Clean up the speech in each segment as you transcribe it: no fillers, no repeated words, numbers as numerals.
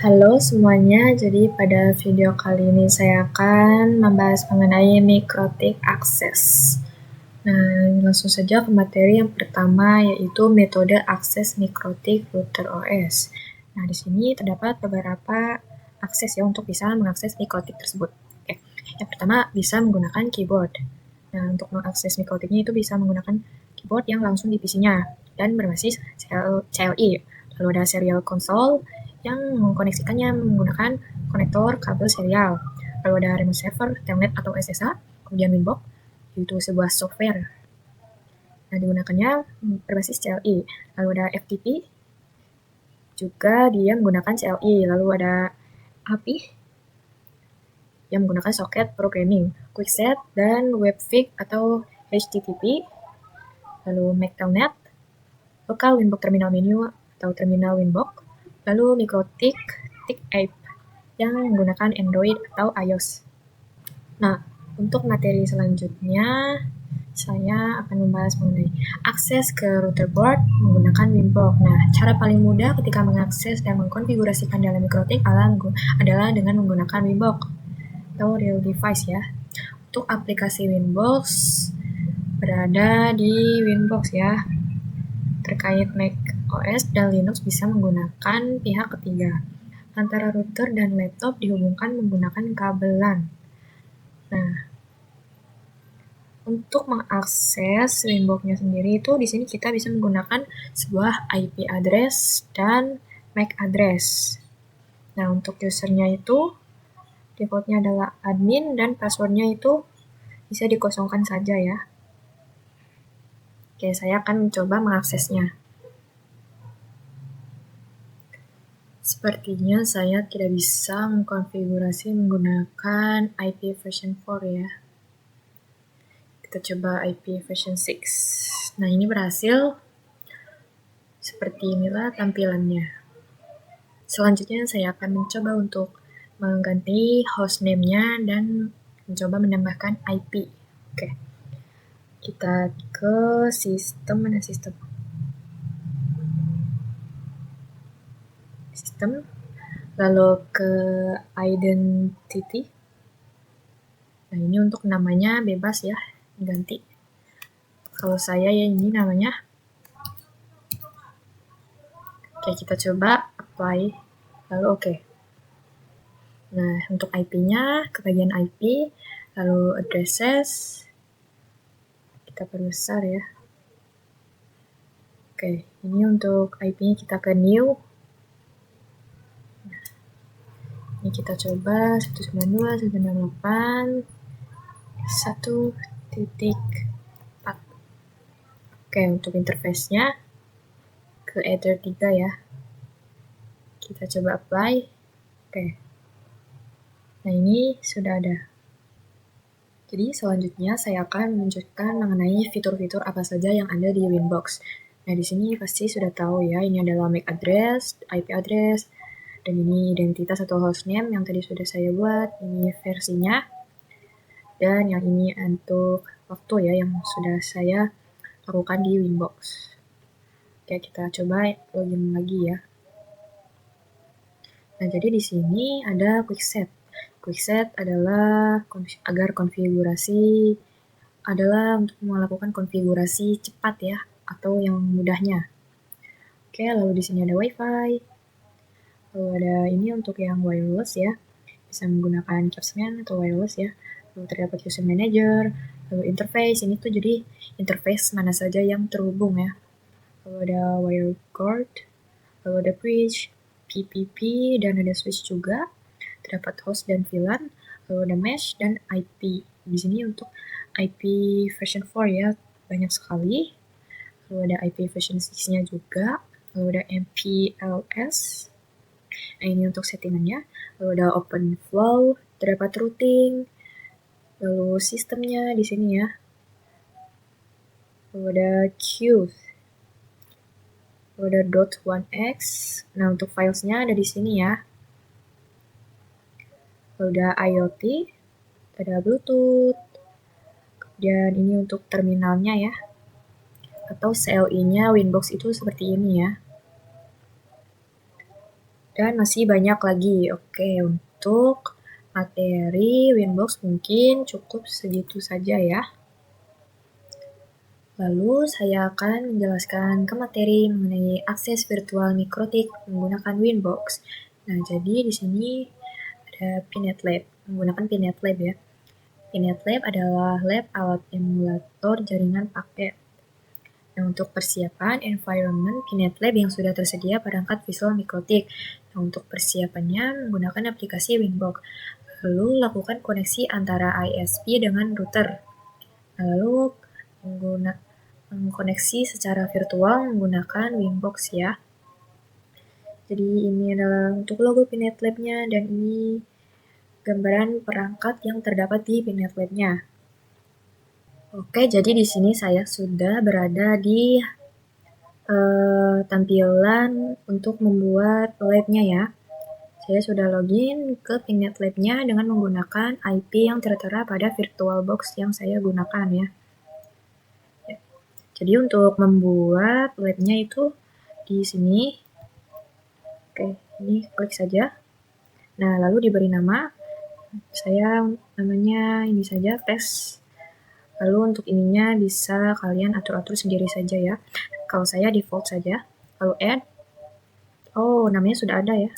Halo semuanya, jadi pada video kali ini saya akan membahas mengenai mikrotik akses. Nah, langsung saja ke materi yang pertama, yaitu metode akses mikrotik router OS. Nah, di sini terdapat beberapa akses ya untuk bisa mengakses mikrotik tersebut. Oke. Yang pertama bisa menggunakan keyboard. Nah, untuk mengakses mikrotiknya itu bisa menggunakan keyboard yang langsung di PC-nya dan berbasis CLI. Lalu ada serial console yang mengkoneksikannya menggunakan konektor kabel serial. Lalu ada remote server, telnet atau SSH, kemudian Winbox, yaitu sebuah software. Nah, digunakannya berbasis CLI. Lalu ada FTP, juga dia menggunakan CLI. Lalu ada API yang menggunakan soket programming, quickset, dan webfig atau HTTP. Lalu MAC Telnet, lokal Winbox terminal menu atau terminal Winbox. Lalu mikrotik TIC-APE yang menggunakan Android atau iOS. Nah, untuk materi selanjutnya, saya akan membahas mengenai akses ke router board menggunakan Winbox. Nah, cara paling mudah ketika mengakses dan mengkonfigurasikan dalam mikrotik adalah dengan menggunakan Winbox atau real device ya. Untuk aplikasi Winbox berada di Winbox ya. Terkait Mac OS dan Linux bisa menggunakan pihak ketiga. Antara router dan laptop dihubungkan menggunakan kabel LAN. Nah, untuk mengakses Winbox-nya sendiri itu di sini kita bisa menggunakan sebuah IP address dan MAC address. Nah, untuk usernya itu defaultnya adalah admin dan passwordnya itu bisa dikosongkan saja ya. Oke, saya akan mencoba mengaksesnya. Sepertinya saya tidak bisa mengkonfigurasi menggunakan IP version 4 ya. Kita coba IP version 6. Nah, ini berhasil. Seperti inilah tampilannya. Selanjutnya saya akan mencoba untuk mengganti hostname-nya dan mencoba menambahkan IP. Oke. Kita ke sistem, mana sistem? Sistem. Lalu ke identity. Nah, ini untuk namanya bebas ya, ganti. Kalau saya ya ini namanya. Oke, kita coba apply. Lalu oke. Nah, untuk IP-nya ke bagian IP, lalu addresses. Kita perbesar ya. Oke, ini untuk IP-nya kita ke new. Nah, ini kita coba 192.168.1.4. Oke, untuk interface-nya ke Ether 3 ya. Kita coba apply. Oke. Nah, ini sudah ada. Jadi selanjutnya saya akan menunjukkan mengenai fitur-fitur apa saja yang ada di Winbox. Nah, di sini pasti sudah tahu ya, ini adalah MAC address, IP address, dan ini identitas atau hostname yang tadi sudah saya buat, ini versinya, dan yang ini untuk waktu ya yang sudah saya lakukan di Winbox. Oke, kita coba login lagi ya. Nah, jadi di sini ada quickset. Quickset adalah agar konfigurasi adalah untuk melakukan konfigurasi cepat ya atau yang mudahnya. Oke, lalu di sini ada WiFi. Lalu ada ini untuk yang wireless ya. Bisa menggunakan Capsman atau wireless ya. Lalu terdapat user manager, lalu interface. Ini tuh jadi interface mana saja yang terhubung ya. Lalu ada wire guard, lalu ada bridge, PPP, dan ada switch juga. Terdapat host dan VLAN, lalu ada mesh dan IP. Di sini untuk IP version 4 ya, banyak sekali. Lalu ada IP version 6-nya juga. Lalu ada MPLS. Nah, ini untuk settingannya. Lalu ada open flow, terdapat routing. Lalu sistemnya di sini ya. Lalu ada queues. Lalu ada .1x. Nah, untuk filesnya ada di sini ya. Lalu ada IoT, ada Bluetooth, dan ini untuk terminalnya ya, atau CLI-nya Winbox itu seperti ini ya. Dan masih banyak lagi. Oke, untuk materi Winbox mungkin cukup segitu saja ya. Lalu saya akan menjelaskan ke materi mengenai akses virtual mikrotik menggunakan Winbox. Nah, jadi di sini ada Pinet Lab, menggunakan Pinet Lab ya. Pinet Lab adalah lab alat emulator jaringan paket. Nah, untuk persiapan environment Pinet Lab yang sudah tersedia perangkat visual mikrotik. Nah, untuk persiapannya menggunakan aplikasi Winbox. Lalu lakukan koneksi antara ISP dengan router. Lalu mengkoneksi secara virtual menggunakan Winbox ya. Jadi ini adalah untuk logo Pinet Lab-nya dan ini gambaran perangkat yang terdapat di Pinet Lab-nya. Oke, jadi di sini saya sudah berada di tampilan untuk membuat lab-nya ya. Saya sudah login ke Pinet Lab-nya dengan menggunakan IP yang tertera pada VirtualBox yang saya gunakan ya. Jadi untuk membuat lab-nya itu di sini. Oke, ini klik saja. Nah, lalu diberi nama. Saya namanya ini saja, tes. Lalu untuk ininya bisa kalian atur-atur sendiri saja ya. Kalau saya default saja. Lalu add. Oh, namanya sudah ada ya.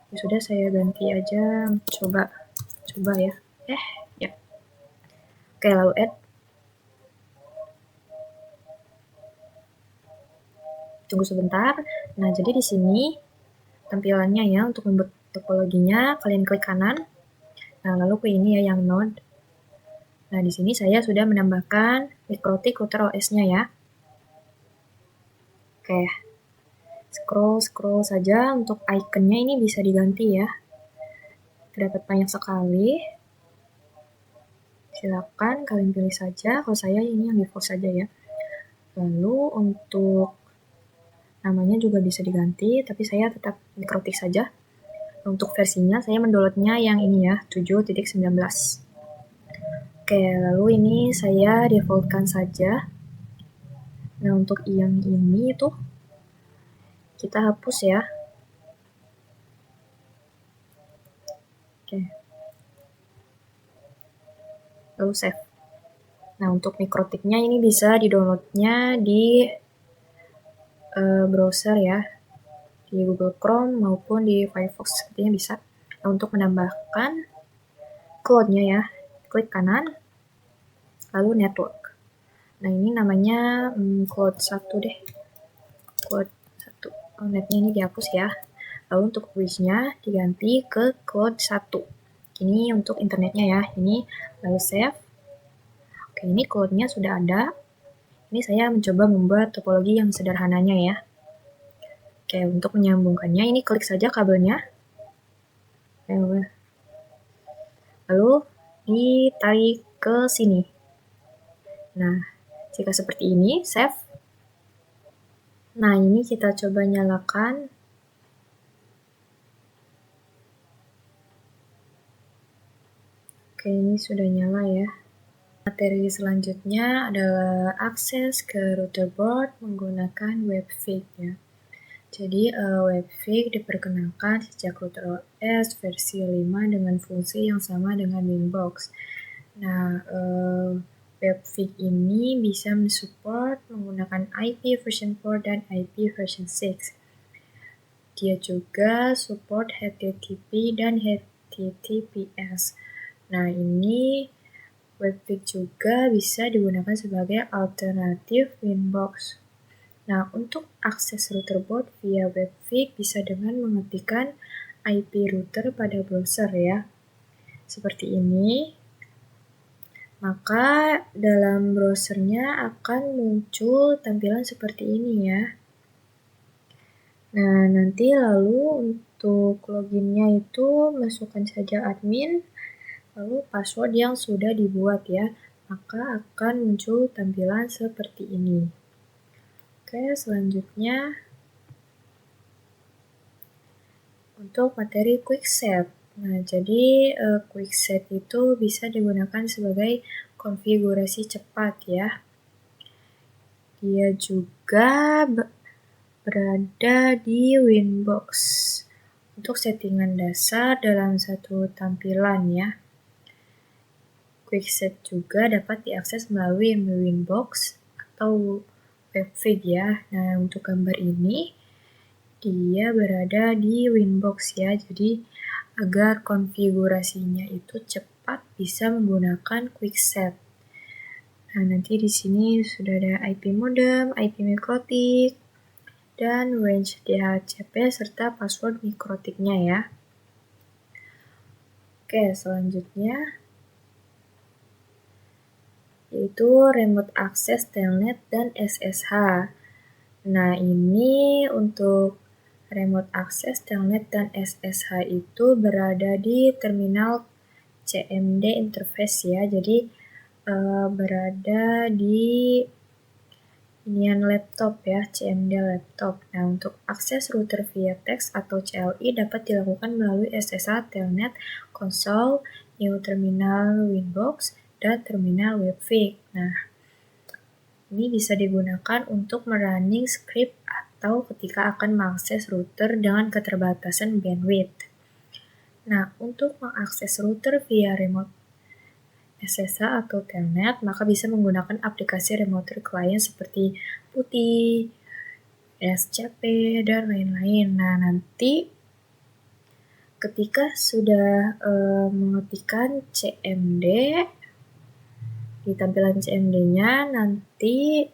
Ya sudah, saya ganti aja. Coba ya. Ya. Oke, lalu add. Tunggu sebentar. Nah, jadi di sini tampilannya ya untuk membentuk topologinya, kalian klik kanan. Nah, lalu ke ini ya yang node. Nah, di sini saya sudah menambahkan mikrotik router OS-nya ya. Oke. Scroll saja untuk ikonnya ini bisa diganti ya. Terdapat banyak sekali. Silakan kalian pilih saja. Kalau saya ini yang default saja ya. Lalu untuk namanya juga bisa diganti, tapi saya tetap mikrotik saja. Untuk versinya saya mendownloadnya yang ini ya, 7.19. Oke, lalu ini saya defaultkan saja. Nah, untuk yang ini tuh kita hapus ya. Oke. Lalu save. Nah, untuk mikrotiknya ini bisa di-downloadnya di browser ya, di Google Chrome maupun di Firefox, sepertinya bisa. Nah, untuk menambahkan cloud-nya ya, klik kanan, lalu network. Nah, ini namanya cloud 1 deh. Cloud 1. Oh, netnya ini dihapus ya. Lalu untuk bridge-nya diganti ke cloud 1. Ini untuk internetnya ya. Ini lalu save. Oke, ini cloud-nya sudah ada. Ini saya mencoba membuat topologi yang sederhananya ya. Oke, untuk menyambungkannya ini klik saja kabelnya. Lalu ditarik ke sini. Nah, jika seperti ini, save. Nah, ini kita coba nyalakan. Oke, ini sudah nyala ya. Materi selanjutnya adalah akses ke router board menggunakan WebFig ya. Jadi WebFig diperkenalkan sejak router OS versi 5 dengan fungsi yang sama dengan Winbox. Nah, WebFig ini bisa mensupport menggunakan IP version 4 dan IP version 6. Dia juga support HTTP dan HTTPS. Nah, ini WebFig juga bisa digunakan sebagai alternatif Winbox. Nah, untuk akses router board via WebFig bisa dengan mengetikkan IP router pada browser ya. Seperti ini. Maka dalam browsernya akan muncul tampilan seperti ini ya. Nah, nanti lalu untuk loginnya itu masukkan saja admin, lalu password yang sudah dibuat ya. Maka akan muncul tampilan seperti ini. Oke, selanjutnya untuk materi quickset. Nah, jadi quickset itu bisa digunakan sebagai konfigurasi cepat ya. Dia juga berada di Winbox. Untuk settingan dasar dalam satu tampilan ya. Quickset juga dapat diakses melalui Winbox atau Webfig ya. Nah, untuk gambar ini dia berada di Winbox ya. Jadi agar konfigurasinya itu cepat bisa menggunakan Quickset. Nah, nanti di sini sudah ada IP modem, IP mikrotik, dan range DHCP serta password mikrotiknya ya. Oke, selanjutnya yaitu remote access telnet dan SSH. Nah, ini untuk remote access telnet dan SSH itu berada di terminal CMD interface ya. Jadi berada di inian laptop ya, CMD laptop. Nah, untuk akses router via text atau CLI dapat dilakukan melalui SSH telnet console, new terminal Winbox, dan terminal Webfig. Nah, ini bisa digunakan untuk merunning script atau ketika akan mengakses router dengan keterbatasan bandwidth. Nah, untuk mengakses router via remote SSH atau telnet, maka bisa menggunakan aplikasi remote client seperti PuTTY, SCP, dan lain-lain. Nah, nanti ketika sudah mengetikkan CMD, di tampilan CMD-nya nanti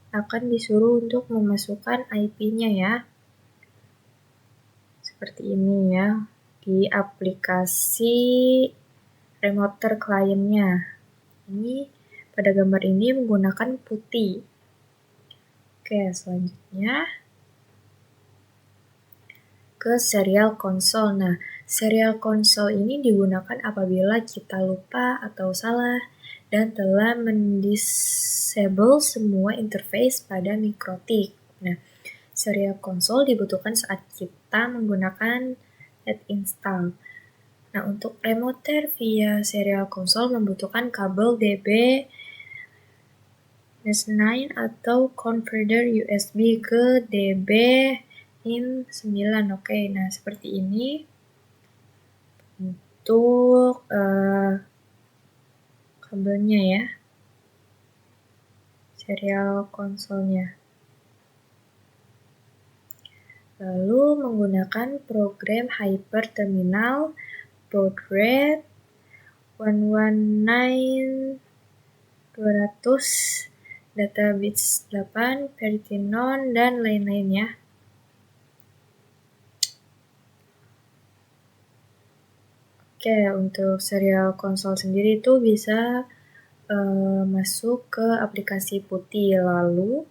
akan disuruh untuk memasukkan IP-nya ya. Seperti ini ya, di aplikasi remote client-nya. Ini pada gambar ini menggunakan PuTTY. Oke, selanjutnya ke serial console. Nah, serial console ini digunakan apabila kita lupa atau salah dan telah mendisable semua interface pada mikrotik. Nah, serial console dibutuhkan saat kita menggunakan net install. Nah, untuk remote via serial console membutuhkan kabel DB Mesh9 atau converter USB ke DB in 9. Oke, nah seperti ini untuk kabelnya ya, serial konsolnya. Lalu menggunakan program Hyper Terminal, baud rate 119.200, data bits 8, Pertinon, dan lain-lain ya. Oke, untuk serial konsol sendiri itu bisa masuk ke aplikasi PuTTY, lalu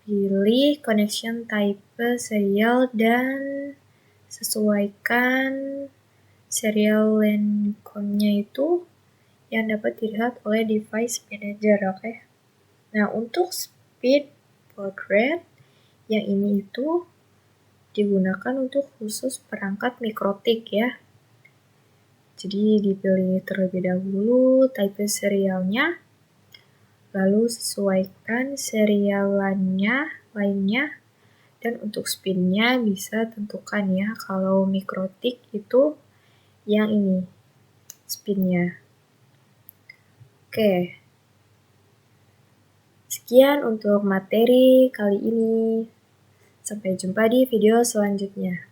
pilih connection type serial dan sesuaikan serial LAN code-nya itu yang dapat dilihat oleh device manager, oke? Nah, untuk speed baud rate yang ini itu digunakan untuk khusus perangkat mikrotik ya. Jadi dipilih terlebih dahulu type serialnya, lalu sesuaikan serial lainnya, dan untuk spinnya bisa tentukan ya. Kalau mikrotik itu yang ini spinnya. Oke, sekian untuk materi kali ini. Sampai jumpa di video selanjutnya.